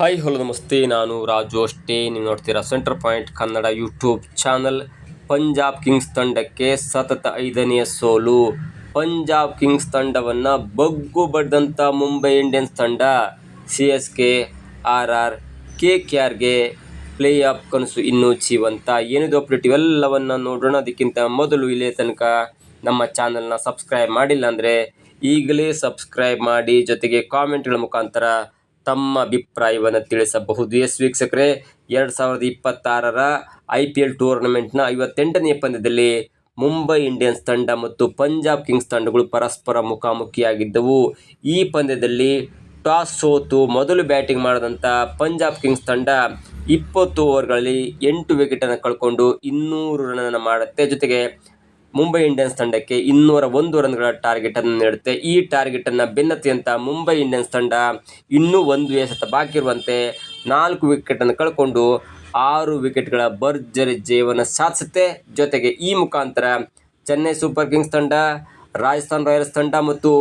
Hi hello ನಮಸ್ತೆ, ನಾನು ರಾಜು ಅಷ್ಟೇ. ನೀವು ನೋಡ್ತೀರಾ centre point Kannada YouTube channel. Punjab Kings ತಂಡಕ್ಕೆ ಸತತ 5ನೆಯ ಸೋಲು. ಪಂಜಾಬ್ ಕಿಂಗ್ಸ್ ತಂಡವನ್ನು ಬಗ್ಗು ಬಡ್ದಂಥ ಮುಂಬೈ ಇಂಡಿಯನ್ಸ್ ತಂಡ CSK, RR, KKRಗೆ ಪ್ಲೇ ಆಫ್ ಕನಸು ಇನ್ನೂ ಜೀವಂತ. ಏನಿದು ಅಪ್ಡೇಟ್ ಇವೆಲ್ಲವನ್ನು ನೋಡೋಣ. ಅದಕ್ಕಿಂತ ಮೊದಲು ಇಲ್ಲೇ ತನಕ ನಮ್ಮ ಚಾನಲ್ನ ಸಬ್ಸ್ಕ್ರೈಬ್ ಮಾಡಿಲ್ಲ ಅಂದರೆ ಈಗಲೇ ಸಬ್ಸ್ಕ್ರೈಬ್ ಮಾಡಿ, ಜೊತೆಗೆ ಕಾಮೆಂಟ್ಗಳ ಮುಖಾಂತರ ತಮ್ಮ ಅಭಿಪ್ರಾಯವನ್ನು ತಿಳಿಸಬಹುದು. ವೀಕ್ಷಕರೇ, 2026ರ IPL ಟೂರ್ನಮೆಂಟ್ನ 58ನೇ ಪಂದ್ಯದಲ್ಲಿ ಮುಂಬೈ ಇಂಡಿಯನ್ಸ್ ತಂಡ ಮತ್ತು ಪಂಜಾಬ್ ಕಿಂಗ್ಸ್ ತಂಡಗಳು ಪರಸ್ಪರ ಮುಖಾಮುಖಿಯಾಗಿದ್ದವು. ಈ ಪಂದ್ಯದಲ್ಲಿ ಟಾಸ್ ಸೋತು ಮೊದಲು ಬ್ಯಾಟಿಂಗ್ ಮಾಡಿದಂಥ ಪಂಜಾಬ್ ಕಿಂಗ್ಸ್ ತಂಡ 20 ಓವರ್ಗಳಲ್ಲಿ 8 ವಿಕೆಟನ್ನು ಕಳ್ಕೊಂಡು 200 ರನ್ನನ್ನು ಮಾಡುತ್ತೆ. ಜೊತೆಗೆ ಮುಂಬೈ ಇಂಡಿಯನ್ಸ್ ತಂಡಕ್ಕೆ 201 ರನ್ಗಳ ಟಾರ್ಗೆಟನ್ನು ನೀಡುತ್ತೆ. ಈ ಟಾರ್ಗೆಟನ್ನು ಬೆನ್ನತ್ತಿದಂಥ ಮುಂಬೈ ಇಂಡಿಯನ್ಸ್ ತಂಡ ಇನ್ನೂ ಒಂದು ಎಸೆತ ಬಾಕಿ ಇರುವಂತೆ 4 ವಿಕೆಟನ್ನು ಕಳ್ಕೊಂಡು 6 ವಿಕೆಟ್ಗಳ ಭರ್ಜರಿ ಜಯವನ್ನು ಸಾಧಿಸುತ್ತೆ. ಜೊತೆಗೆ ಈ ಮುಖಾಂತರ ಚೆನ್ನೈ ಸೂಪರ್ ಕಿಂಗ್ಸ್ ತಂಡ, ರಾಜಸ್ಥಾನ್ ರಾಯಲ್ಸ್ ತಂಡ ಮತ್ತು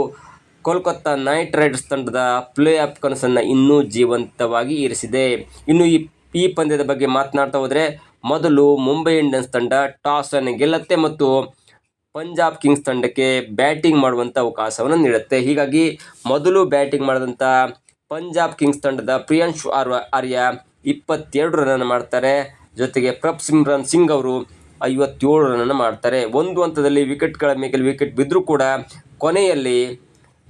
ಕೋಲ್ಕತ್ತಾ ನೈಟ್ ರೈಡರ್ಸ್ ತಂಡದ ಪ್ಲೇ ಆಫ್ ಕನಸನ್ನು ಇನ್ನೂ ಜೀವಂತವಾಗಿ ಇರಿಸಿದೆ. ಇನ್ನು ಈ ಪಂದ್ಯದ ಬಗ್ಗೆ ಮಾತನಾಡ್ತಾ ಹೋದರೆ, ಮೊದಲು ಮುಂಬೈ ಇಂಡಿಯನ್ಸ್ ತಂಡ ಟಾಸನ್ನು ಗೆಲ್ಲುತ್ತೆ ಮತ್ತು ಪಂಜಾಬ್ ಕಿಂಗ್ಸ್ ತಂಡಕ್ಕೆ ಬ್ಯಾಟಿಂಗ್ ಮಾಡುವಂಥ ಅವಕಾಶವನ್ನು ನೀಡುತ್ತೆ. ಹೀಗಾಗಿ ಮೊದಲು ಬ್ಯಾಟಿಂಗ್ ಮಾಡಿದಂಥ ಪಂಜಾಬ್ ಕಿಂಗ್ಸ್ ತಂಡದ ಪ್ರಿಯಾಂಶು ಆರ್ಯ 22 ರನ್ನನ್ನು ಮಾಡ್ತಾರೆ. ಜೊತೆಗೆ ಪ್ರಭ್ಸಿಮ್ರನ್ ಸಿಂಗ್ ಅವರು 57 ರನ್ನನ್ನು ಮಾಡ್ತಾರೆ. ಒಂದು ಹಂತದಲ್ಲಿ ವಿಕೆಟ್ಗಳ ಮೇಲೆ ವಿಕೆಟ್ ಬಿದ್ದರೂ ಕೂಡ ಕೊನೆಯಲ್ಲಿ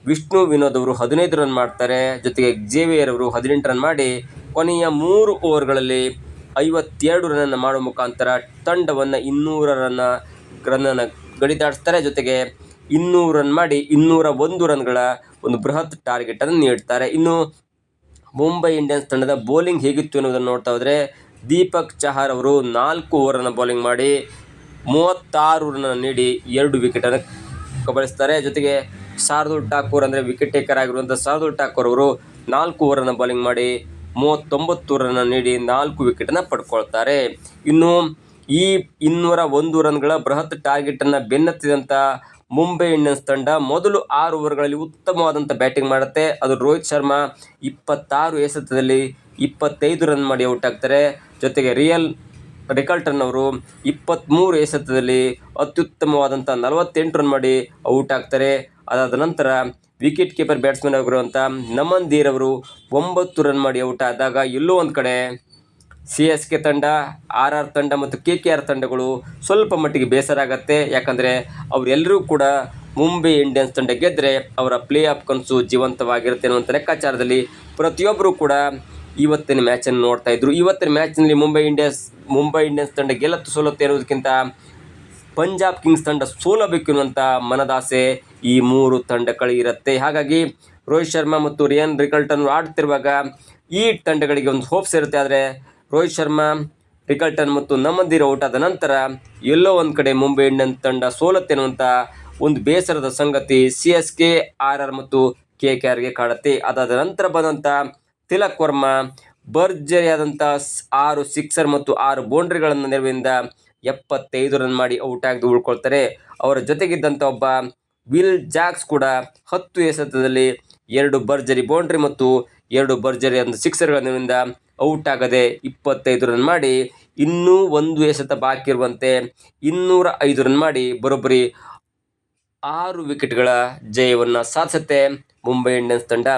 ವಿಷ್ಣು ವಿನೋದ್ ಅವರು 15 ರನ್ ಮಾಡ್ತಾರೆ. ಜೊತೆಗೆ ಜೇವಿಯರ್ ಅವರು 18 ರನ್ ಮಾಡಿ ಕೊನೆಯ 3 ಓವರ್ಗಳಲ್ಲಿ 52 ರನ್ನನ್ನು ಮಾಡುವ ಮುಖಾಂತರ ತಂಡವನ್ನು 200 ರನ್ನನ್ನು ಗಡಿ ದಾಟಿಸ್ತಾರೆ. ಜೊತೆಗೆ 200 ರನ್ ಮಾಡಿ 201 ರನ್ಗಳ ಒಂದು ಬೃಹತ್ ಟಾರ್ಗೆಟನ್ನು ನೀಡ್ತಾರೆ. ಇನ್ನು ಮುಂಬೈ ಇಂಡಿಯನ್ಸ್ ತಂಡದ ಬೌಲಿಂಗ್ ಹೇಗಿತ್ತು ಎನ್ನುವುದನ್ನು ನೋಡ್ತಾ ಹೋದರೆ, ದೀಪಕ್ ಚಹಾರ್ ಅವರು 4 ಓವರನ್ನು ಬೌಲಿಂಗ್ ಮಾಡಿ 36 ರನ್ ನೀಡಿ 2 ವಿಕೆಟನ್ನು ಕಬಳಿಸ್ತಾರೆ. ಜೊತೆಗೆ ಶಾರ್ದೂಲ್ ಠಾಕೂರ್ ಅಂದರೆ ವಿಕೆಟ್ ಟೇಕರ್ ಆಗಿರುವಂಥ ಶಾರ್ದೂಲ್ ಠಾಕೂರ್ ಅವರು 4 ಓವರನ್ನು ಬೌಲಿಂಗ್ ಮಾಡಿ 39 ರನ್ ನೀಡಿ 4 ವಿಕೆಟನ್ನು ಪಡ್ಕೊಳ್ತಾರೆ. ಇನ್ನು ಈ 201 ರನ್ಗಳ ಬೃಹತ್ ಟಾರ್ಗೆಟನ್ನು ಬೆನ್ನತ್ತಿದಂಥ ಮುಂಬೈ ಇಂಡಿಯನ್ಸ್ ತಂಡ ಮೊದಲು 6 ಓವರ್ಗಳಲ್ಲಿ ಉತ್ತಮವಾದಂಥ ಬ್ಯಾಟಿಂಗ್ ಮಾಡುತ್ತೆ. ಅದು ರೋಹಿತ್ ಶರ್ಮಾ 26 ಎಸೆತದಲ್ಲಿ 25 ರನ್ ಮಾಡಿ ಔಟ್ ಆಗ್ತಾರೆ. ಜೊತೆಗೆ ರಿಕಲ್ಟನ್ ಅವರು 23 ಎಸೆತದಲ್ಲಿ ಅತ್ಯುತ್ತಮವಾದಂಥ 48 ರನ್ ಮಾಡಿ ಔಟ್ ಆಗ್ತಾರೆ. ಅದಾದ ನಂತರ ವಿಕೆಟ್ ಕೀಪರ್ ಬ್ಯಾಟ್ಸ್ಮನ್ ಆಗಿರುವಂಥ ನಮನ್ ಧೀರ್ ಅವರು 9 ರನ್ ಮಾಡಿ ಔಟ್ ಆದಾಗ ಎಲ್ಲೋ ಒಂದು ಕಡೆ CSK ತಂಡ, RR ತಂಡ ಮತ್ತು KKR ತಂಡಗಳು ಸ್ವಲ್ಪ ಮಟ್ಟಿಗೆ ಬೇಸರ ಆಗುತ್ತೆ. ಯಾಕಂದರೆ ಅವರೆಲ್ಲರೂ ಕೂಡ ಮುಂಬೈ ಇಂಡಿಯನ್ಸ್ ತಂಡ ಗೆದ್ದರೆ ಅವರ ಪ್ಲೇ ಆಫ್ ಕನಸು ಜೀವಂತವಾಗಿರುತ್ತೆ ಅನ್ನುವಂಥ ಲೆಕ್ಕಾಚಾರದಲ್ಲಿ ಪ್ರತಿಯೊಬ್ಬರು ಕೂಡ ಇವತ್ತಿನ ಮ್ಯಾಚನ್ನು ನೋಡ್ತಾ ಇದ್ರು. ಇವತ್ತಿನ ಮ್ಯಾಚ್ನಲ್ಲಿ ಮುಂಬೈ ಇಂಡಿಯನ್ಸ್ ತಂಡ ಗೆಲ್ಲತ್ತು ಸೋಲುತ್ತೆ ಅನ್ನೋದಕ್ಕಿಂತ ಪಂಜಾಬ್ ಕಿಂಗ್ಸ್ ತಂಡ ಸೋಲಬೇಕು ಎನ್ನುವಂಥ ಮನದಾಸೆ ಈ 3 ತಂಡಗಳಿರುತ್ತೆ. ಹಾಗಾಗಿ ರೋಹಿತ್ ಶರ್ಮಾ ಮತ್ತು ರಿಕಲ್ಟನ್ ಆಡ್ತಿರುವಾಗ ಈ ತಂಡಗಳಿಗೆ ಒಂದು ಹೋಪ್ಸ್ ಇರುತ್ತೆ. ಆದರೆ ರೋಹಿತ್ ಶರ್ಮಾ, ರಿಕಲ್ಟನ್ ಮತ್ತು ನಮನ್ ಧೀರ್ ಔಟ್ ಆದ ನಂತರ ಎಲ್ಲೋ ಒಂದು ಕಡೆ ಮುಂಬೈ ಇಂಡಿಯನ್ಸ್ ತಂಡ ಸೋಲುತ್ತೆ ಅನ್ನುವಂಥ ಒಂದು ಬೇಸರದ ಸಂಗತಿ CSK, RR ಮತ್ತು KKRಗೆ ಕಾಡುತ್ತೆ. ಅದಾದ ನಂತರ ಬಂದಂಥ ತಿಲಕ್ ವರ್ಮಾ ಭರ್ಜರಿಯಾದಂಥ 6 ಸಿಕ್ಸರ್ ಮತ್ತು 6 ಬೌಂಡ್ರಿಗಳನ್ನು ನೆರವಿನಿಂದ 75 ರನ್ ಮಾಡಿ ಔಟ್ ಆಗಿ ಉಳ್ಕೊಳ್ತಾರೆ. ಅವರ ಜೊತೆಗಿದ್ದಂಥ ಒಬ್ಬ ವಿಲ್ ಜಾಕ್ಸ್ ಕೂಡ 10 ಎಸೆತದಲ್ಲಿ 2 ಭರ್ಜರಿ ಬೌಂಡ್ರಿ ಮತ್ತು 2 ಭರ್ಜರಿಯಾದ ಸಿಕ್ಸರ್ಗಳ ನೆರವಿನಿಂದ ಔಟ್ ಆಗದೆ 25 ರನ್ ಮಾಡಿ ಇನ್ನೂ ಒಂದು ಎಸೆತ ಬಾಕಿ ಇರುವಂತೆ 205 ರನ್ ಮಾಡಿ ಬರೋಬ್ಬರಿ 6 ವಿಕೆಟ್ಗಳ ಜಯವನ್ನು ಸಾಧಿಸುತ್ತೆ ಮುಂಬೈ ಇಂಡಿಯನ್ಸ್ ತಂಡ.